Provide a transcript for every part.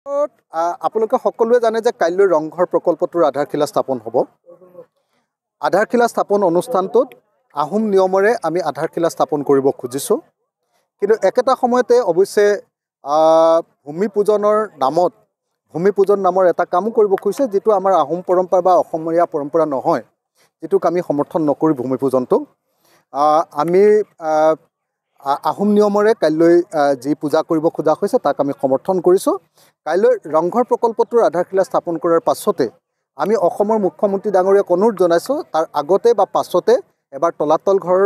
আপোনালোকে সকলোৱে জানে যে কাইলৈ ৰংঘৰ প্ৰকল্পটোৰ আধাৰশিলা স্থাপন হ'ব। আধাৰশিলা স্থাপন অনুষ্ঠানটোত আহোম নিয়মৰে আমি আধাৰশিলা স্থাপন কৰিব খুজিছোঁ। কিন্তু একেটা সময়তে অৱশ্যে ভূমি পূজন নামৰ এটা কামো কৰিব খুজিছে, যিটো আমাৰ আহোম পৰম্পৰা বা অসমীয়া পৰম্পৰা নহয়, যিটোক আমি সমৰ্থন নকৰি ভূমি পূজনটোক আমি আহোম নিয়মৰে কাইলৈ যি পূজা কৰিব খোজা হৈছে তাক আমি সমৰ্থন কৰিছোঁ। কাইলৈ ৰংঘৰ প্ৰকল্পটোৰ আধাৰশিলা স্থাপন কৰাৰ পাছতে আমি অসমৰ মুখ্যমন্ত্ৰী ডাঙৰীয়াক অনুৰোধ জনাইছোঁ, তাৰ আগতে বা পাছতে এবাৰ তলাতল ঘৰ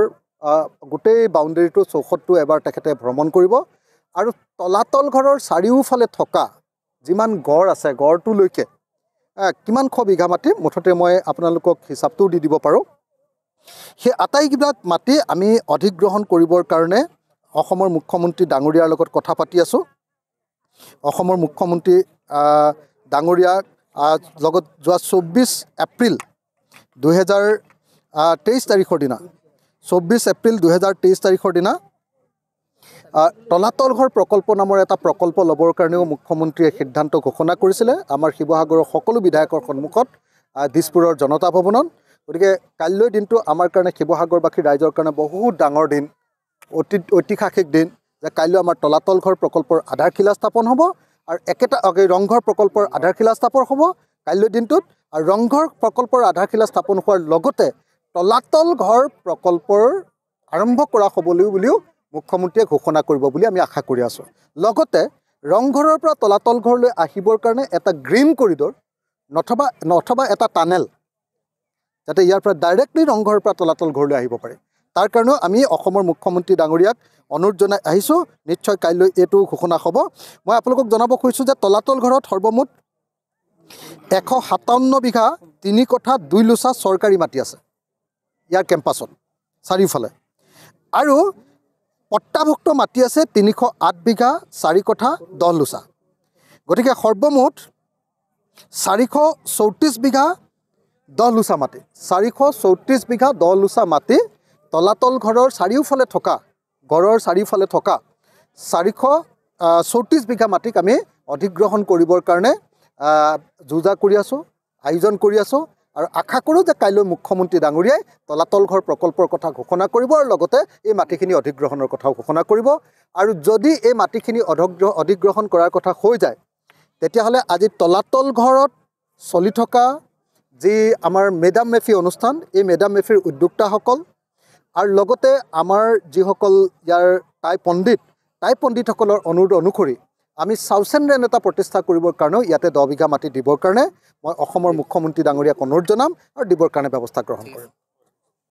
গোটেই বাউণ্ডেৰীটো চৌহদটো এবাৰ তেখেতে ভ্ৰমণ কৰিব আৰু তলাতল ঘৰৰ চাৰিওফালে থকা যিমান গড় আছে গড়টোলৈকে কিমান শ বিঘা মাটি, মুঠতে মই আপোনালোকক হিচাপটোও দি দিব পাৰোঁ। সেই আটাইবিলাক মাটি আমি অধিগ্ৰহণ কৰিবৰ কাৰণে অসমৰ মুখ্যমন্ত্ৰী ডাঙৰীয়াৰ লগত কথা পাতি আছোঁ। অসমৰ মুখ্যমন্ত্ৰী ডাঙৰীয়াক লগত যোৱা 24 এপ্ৰিল 2023 তাৰিখৰ দিনা 24 এপ্ৰিল 2023 তাৰিখৰ দিনা তলাতল ঘৰ প্ৰকল্প নামৰ এটা প্ৰকল্প ল'বৰ কাৰণেও মুখ্যমন্ত্ৰীয়ে সিদ্ধান্ত ঘোষণা কৰিছিলে আমাৰ শিৱসাগৰৰ সকলো বিধায়কৰ সন্মুখত দিছপুৰৰ জনতা ভৱনত। গতিকে কাইলৈ দিনটো আমাৰ কাৰণে শিৱসাগৰবাসী ৰাইজৰ কাৰণে বহুত ডাঙৰ দিন, ঐতিহাসিক দিন, যে কাইলৈ আমাৰ তলাতল ঘৰ প্ৰকল্পৰ আধাৰশিলা স্থাপন হ'ব আৰু ৰংঘৰ প্ৰকল্পৰ আধাৰশিলা স্থাপন হ'ব কাইলৈ দিনটোত। আৰু ৰংঘৰ প্ৰকল্পৰ আধাৰশিলা স্থাপন হোৱাৰ লগতে তলাতল ঘৰ প্ৰকল্পৰ আৰম্ভ কৰা বুলিও মুখ্যমন্ত্ৰীয়ে ঘোষণা কৰিব বুলি আমি আশা কৰি আছোঁ। লগতে ৰংঘৰৰ পৰা তলাতল ঘৰলৈ আহিবৰ কাৰণে এটা গ্ৰীণ কৰিডৰ নথবা এটা টানেল, যাতে ইয়াৰ পৰা ডাইৰেক্টলি ৰংঘৰৰ পৰা তলাতল ঘৰলৈ আহিব পাৰে, তাৰ কাৰণেও আমি অসমৰ মুখ্যমন্ত্ৰী ডাঙৰীয়াক অনুৰোধ জনাই আহিছোঁ। নিশ্চয় কাইলৈ এইটো ঘোষণা হ'ব। মই আপোনালোকক জনাব খুজিছোঁ যে তলাতল ঘৰত সৰ্বমুঠ 157 বিঘা 3 কঠা 2 লোচা চৰকাৰী মাটি আছে ইয়াৰ কেম্পাছত চাৰিওফালে, আৰু পট্টাভুক্ত মাটি আছে 308 বিঘা 4 কঠা 10 লোচা। গতিকে সৰ্বমুঠ 434 বিঘা 10 লোচা মাটি, 434 বিঘা 10 লোচা মাটি তলাতল ঘৰৰ চাৰিওফালে থকা গড়ৰ চাৰিওফালে থকা 434 বিঘা মাটিক আমি অধিগ্ৰহণ কৰিবৰ কাৰণে যোজা কৰি আছোঁ, আয়োজন কৰি আছোঁ। আৰু আশা কৰোঁ যে কাইলৈ মুখ্যমন্ত্ৰী ডাঙৰীয়াই তলাতল ঘৰ প্ৰকল্পৰ কথা ঘোষণা কৰিব আৰু লগতে এই মাটিখিনি অধিগ্ৰহণৰ কথাও ঘোষণা কৰিব। আৰু যদি এই মাটিখিনি অধিগ্ৰহণ কৰাৰ কথা হৈ যায়, তেতিয়াহ'লে আজি তলাতল ঘৰত চলি থকা যি আমাৰ মেডাম মেফি অনুষ্ঠান, এই মেডাম মেফিৰ উদ্যোক্তাসকল আৰু লগতে আমাৰ যিসকল ইয়াৰ টাই পণ্ডিতসকলৰ অনুৰোধ অনুসৰি আমি চাউচেন ৰেন এটা প্ৰতিষ্ঠা কৰিবৰ কাৰণেও ইয়াতে 10 বিঘা মাটি দিবৰ কাৰণে মই অসমৰ মুখ্যমন্ত্ৰী ডাঙৰীয়াক অনুৰোধ জনাম আৰু দিবৰ কাৰণে ব্যৱস্থা গ্ৰহণ কৰিম।